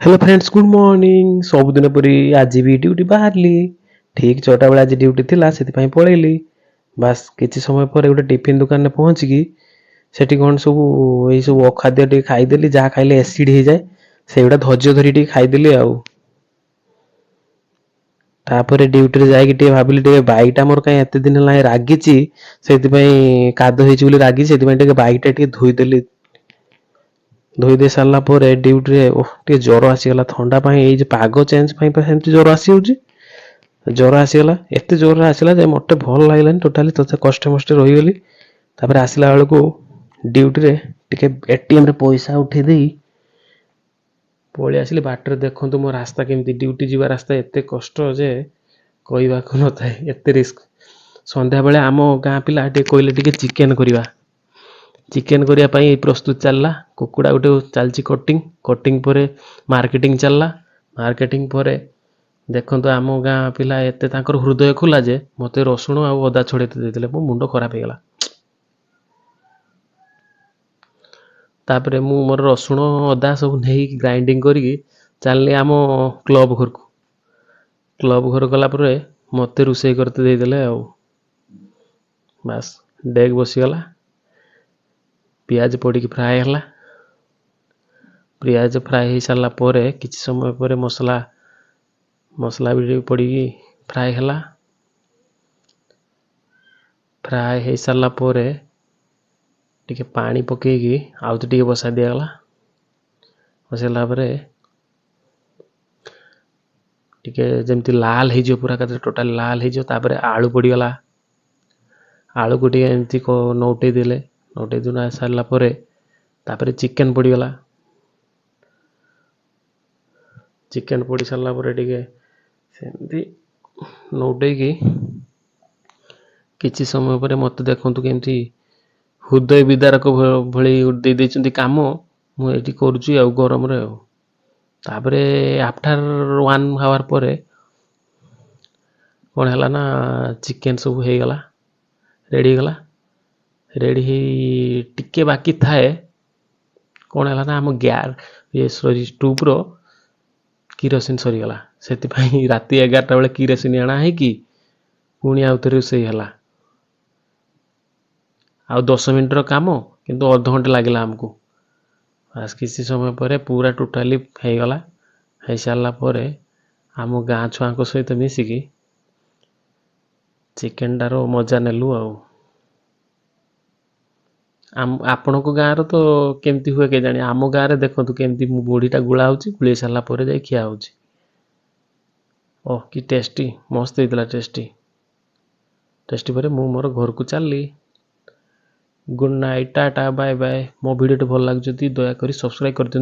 Hello friends, good morning. सबुदिन परी आज भी ड्यूटी बाहरली। ठीक 6टा बेले आज ड्यूटी थिला से पलैली। बास किसी समय पर गोटे टिफिन दुकान में पहुँचिकी सेठी कौन सब यही सब अखाद्य टे खाईदेली। जहाँ खाइले एसिड हो जाए से गुड़ा धैर्य धरी टे खाईदेली। तापर ड्यूटी रे जाइए टे भाविली टे बाइकटा मोर कहीं एत दिन है रागिची से काद हो रागी से बाइकटा टे धोईदेली। धोई दे सारा पर ड्यूटी रे टे ज्वर आसीगला। थंडा ये पाग चेंज सेमती ज्वर आसी ज्वर आसीगला। एत ज्वर आसला मत भल लगे टोटाली तथा कष्ट मस्ट रहीगली। तापर आसला बेलू ड्यूटी रे टिके एटीएम रे पैसा उठे दे पलि आसिली। बाटर देखु मो रास्ता केमती ड्यूटी जीवा रास्ता एत कष्ट जे कहवाक न था एत रिस्क। संध्या बेले आम गाँ पिला कहले टिके चिकेन करवा। चिकेन करने प्रस्तुत चलला। कुकुड़ा गोटे चलती कटिंग कटिंग पर मार्केटिंग चलला। मार्केटिंग पर देखो आम गाँ पिला एत हृदय खोला जे मत रसुण आ अदा छड़े देते मो मुंड खराब होगा। तापर मु मोर रसुण अदा सब नहीं ग्राइंडिंग करी चलनी आम क्लब घर को। क्लब घर गलापर मत रोषे करते देदेले। बास डेग बसीगला। पियाज पड़ी फ्राए है। पियाज फ्राए हो सारा पर किसी समय पर मसला मसला भी पड़ी फ्राए है। फ्राए हो सारा पर टिके पानी पकईकी आउ टे बसा दिगला। बसला टिके जमती लाल हो पूरा टोटाल लाल हो आलू पड़गला। आलू को टे एमती नौटे देले। नौटे दुना सारा पर चिकेन पड़गला। चिकेन पड़ सारा सेमती नौटे किसी समय पर मत देखु केमती हृदय विदारक भली दे काम मुझे करुच्ची गरम रे। तापर आफ्टर 1 आवर पर कौन है ना चिकेन सब हो गला रेडी गला। रेडी टिके बाकी थाए कौन है ना आम गैर ये सॉरी स्टूब्र किरोसिन सरीगला। से राति 11टा बेले किरोसिन आना है कि पुणी आउ थे रोषे है। आ 10 मिनट काम किंतु अध घंटे लगला आमको। बास किसी समय पर पूरा टोटाली होगला। हो सारा पर आम गाँ छुआ सहित मिसिकी चिकेन टार मजा नेलु। आपण गाँव तो केमती हुए के जानी। आम गाँव में देखो केमती मुढ़ीटा गुला हो गुले सारा पर जा खिया हो। ओह कि टेस्टी मस्त होता टेस्टी। टेस्टी पर मु मोर घर को चलली। Good night tata bye bye. मो वीडियो भल लगे दयाकोरी सब्सक्राइब कर दियंतु।